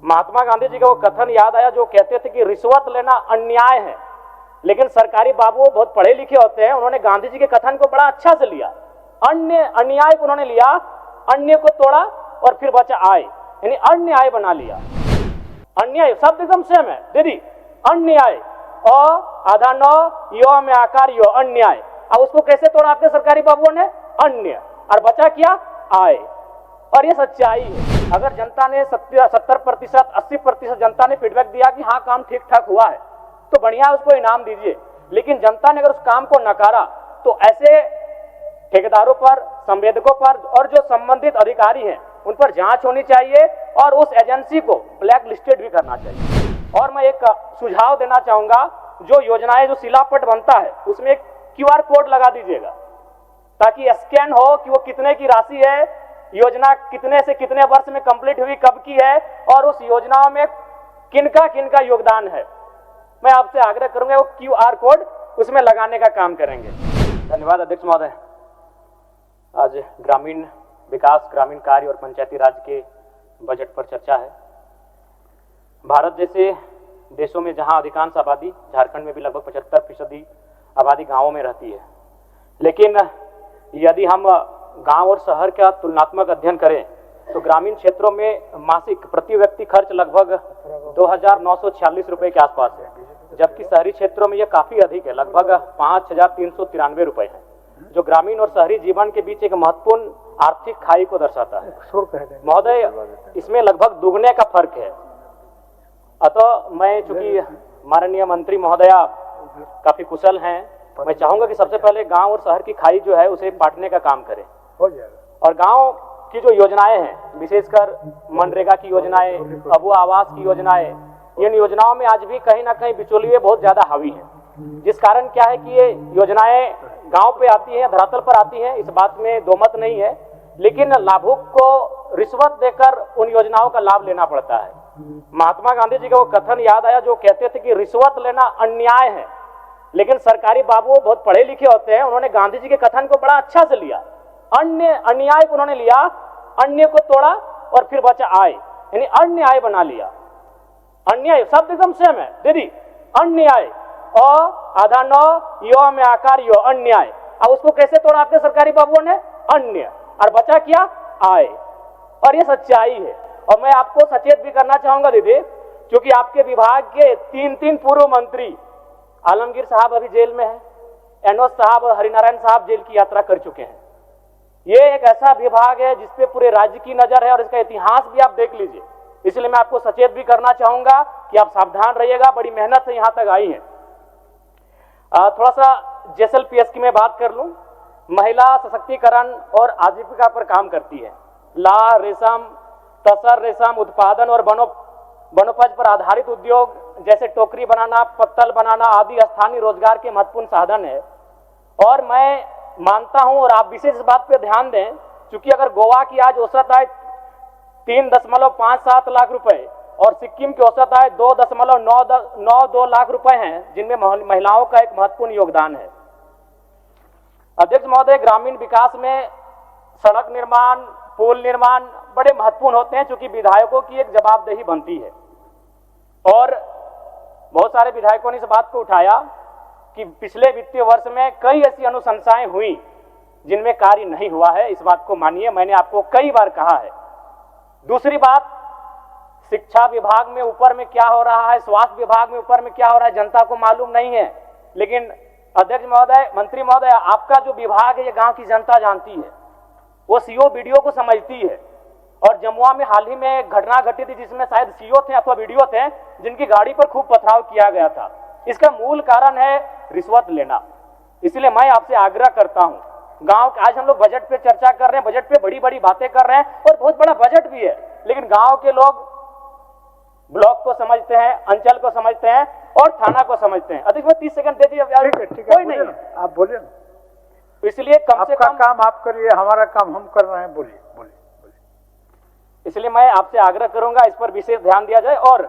महात्मा गांधी जी का वो कथन याद आया जो कहते थे कि रिश्वत लेना अन्याय है, लेकिन सरकारी बाबू बहुत पढ़े लिखे होते हैं, उन्होंने गांधी जी के कथन को बड़ा अच्छा से लिया। अन्याय को उन्होंने लिया, अन्य को तोड़ा और फिर बचा आय, यानी अन्याय बना लिया। अन्याय शब्द एकदम सेम है दीदी, अन्याय आधा नौ यो में आकार यो अन्याय। अब उसको कैसे तोड़ा आपके सरकारी बाबुओं ने? अन्य, और बचा क्या? आय। और ये सच्चाई है। अगर जनता ने 70% 80% जनता ने फीडबैक दिया कि हाँ काम ठीक ठाक हुआ है तो बढ़िया, उसको इनाम दीजिए। लेकिन जनता ने अगर उस काम को नकारा तो ऐसे ठेकेदारों पर, संवेदकों पर और जो संबंधित अधिकारी हैं उन पर जांच होनी चाहिए और उस एजेंसी को ब्लैक लिस्टेड भी करना चाहिए। और मैं एक सुझाव देना चाहूंगा, जो योजनाएं जो शिलापट बनता है उसमें एक QR कोड लगा दीजिएगा ताकि स्कैन हो कि वो कितने की राशि है, योजना कितने से कितने वर्ष में कंप्लीट हुई, कब की है और उस योजनाओं में किनका योगदान है। मैं आपसे आग्रह करूंगा वो QR कोड उसमें लगाने का काम करेंगे। धन्यवाद अध्यक्ष महोदय। आज ग्रामीण विकास, ग्रामीण कार्य और पंचायती राज के बजट पर चर्चा है। भारत जैसे देशों में जहां अधिकांश आबादी, झारखंड में भी लगभग 75% आबादी गांवों में रहती है, लेकिन यदि हम गांव और शहर का तुलनात्मक अध्ययन करें तो ग्रामीण क्षेत्रों में मासिक प्रति व्यक्ति खर्च लगभग 2,946 रुपए के आसपास है, जबकि शहरी क्षेत्रों में यह काफी अधिक है, लगभग 5,393 रुपए है, जो ग्रामीण और शहरी जीवन के बीच एक महत्वपूर्ण आर्थिक खाई को दर्शाता है। महोदय, इसमें लगभग दुगने का फर्क है। अतः मैं, चूंकि माननीय मंत्री महोदया काफी कुशल हैं, मैं चाहूंगा कि सबसे पहले गांव और शहर की खाई जो है उसे पाटने का काम करें। और गांव की जो योजनाएं हैं, विशेषकर मनरेगा की योजनाएं, अबू आवास की योजनाएं, इन योजनाओं में आज भी कहीं ना कहीं बिचौलिए बहुत ज्यादा हावी हैं, जिस कारण क्या है कि ये योजनाएं गांव पे आती हैं, धरातल पर आती हैं, इस बात में दो मत नहीं है, लेकिन लाभुक को रिश्वत देकर उन योजनाओं का लाभ लेना पड़ता है। महात्मा गांधी जी का वो कथन याद आया जो कहते थे कि रिश्वत लेना अन्याय है, लेकिन सरकारी बाबू बहुत पढ़े लिखे होते हैं, उन्होंने गांधी जी के कथन को बड़ा अच्छा से लिया। अन्याय को उन्होंने लिया, अन्य को तोड़ा और फिर बचा आय, यानी अन्याय बना लिया। अन्याय शब्द एकदम सेम है दीदी, अन्याय आधा नौ यो में आकार यो अन्याय। अब उसको कैसे तोड़ा आपके सरकारी बाबुओं ने? अन्य, और बचा क्या? आय। और ये सच्चाई है। और मैं आपको सचेत भी करना चाहूंगा दीदी, क्योंकि आपके विभाग के तीन पूर्व मंत्री, आलमगीर साहब अभी जेल में हैं, एनोस साहब और हरिनारायण साहब जेल की यात्रा कर चुके हैं। ये एक ऐसा विभाग है जिसपे पूरे राज्य की नजर है और इसका इतिहास भी आप देख लीजिए। इसलिए मैं आपको सचेत भी करना चाहूंगा कि आप सावधान रहिएगा, बड़ी मेहनत से यहां तक आई है। थोड़ा सा JSLPS की मैं बात कर लूं। महिला सशक्तिकरण और आजीविका पर काम करती है। ला, रेशम, तसर रेशम उत्पादन और वनोपज पर आधारित उद्योग जैसे टोकरी बनाना, पत्तल बनाना आदि स्थानीय रोजगार के महत्वपूर्ण साधन है। और मैं मानता हूं और आप विशेष बात पर ध्यान दें, क्योंकि अगर गोवा की आज औसत आय 3.57 लाख रुपए और सिक्किम की औसत आय 2.92 लाख रुपए हैं, जिनमें महिलाओं का एक महत्वपूर्ण योगदान है। अध्यक्ष महोदय, ग्रामीण विकास में सड़क निर्माण, पुल निर्माण बड़े महत्वपूर्ण होते हैं, क्योंकि विधायकों की एक जवाबदेही बनती है। और बहुत सारे विधायकों ने इस बात को उठाया कि पिछले वित्तीय वर्ष में कई ऐसी अनुशंसाएं हुई जिनमें कार्य नहीं हुआ है। इस बात को मानिए, मैंने आपको कई बार कहा है। दूसरी बात, शिक्षा विभाग में ऊपर में क्या हो रहा है, स्वास्थ्य विभाग में ऊपर में क्या हो रहा है, जनता को मालूम नहीं है। लेकिन अध्यक्ष महोदय, मंत्री महोदय, आपका जो विभाग है ये गांव की जनता जानती है, वो CO BDO को समझती है। और जमुआ में हाल ही में एक घटना घटी थी जिसमें शायद CO थे अथवा BDO थे, जिनकी गाड़ी पर खूब पथराव किया गया था। इसका मूल कारण है रिश्वत लेना। इसलिए मैं आपसे आग्रह करता हूं, गांव आज हम लोग बजट पे चर्चा कर रहे हैं, बजट पे बड़ी बड़ी बातें कर रहे हैं और बहुत बड़ा बजट भी है, लेकिन गांव के लोग ब्लॉक को समझते हैं, अंचल को समझते हैं और थाना को समझते हैं। अधिक में 30 सेकंड दे दिए, कोई नहीं है, आप बोलिए ना। इसलिए कम से कम काम आप करिए, हमारा काम हम कर रहे हैं। बोलिए बोलिए बोलिए। इसलिए मैं आपसे आग्रह करूंगा इस पर विशेष ध्यान दिया जाए। और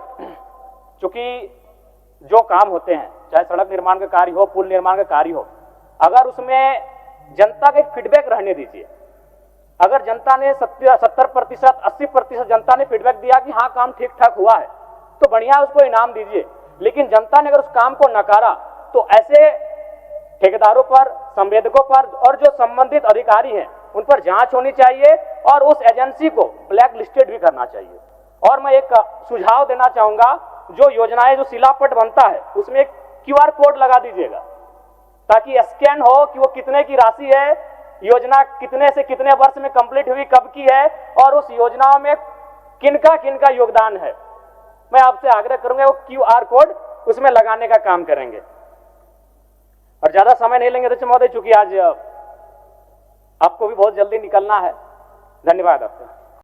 चूंकि जो काम होते हैं, चाहे सड़क निर्माण का कार्य हो, पुल निर्माण का कार्य हो, अगर उसमें जनता का एक फीडबैक रहने दीजिए। अगर जनता ने 70%, 80% जनता ने फीडबैक दिया कि हाँ काम ठीक ठाक हुआ है तो बढ़िया, उसको इनाम दीजिए। लेकिन जनता ने अगर उस काम को नकारा तो ऐसे ठेकेदारों पर, संवेदकों पर और जो संबंधित अधिकारी हैं उन पर जांच होनी चाहिए और उस एजेंसी को ब्लैक लिस्टेड भी करना चाहिए। और मैं एक सुझाव देना चाहूंगा, जो योजनाएं, जो शिलापट बनता है उसमें एक QR कोड लगा दीजिएगा ताकि स्कैन हो कि वो कितने की राशि है, योजना कितने से कितने वर्ष में कंप्लीट हुई, कब की है और उस योजनाओं में किनका किनका योगदान है। मैं आपसे आग्रह करूंगा वो QR कोड उसमें लगाने का काम करेंगे। और ज्यादा समय नहीं लेंगे अध्यक्ष महोदय, चूंकि आज आपको भी बहुत जल्दी निकलना है। धन्यवाद आपका।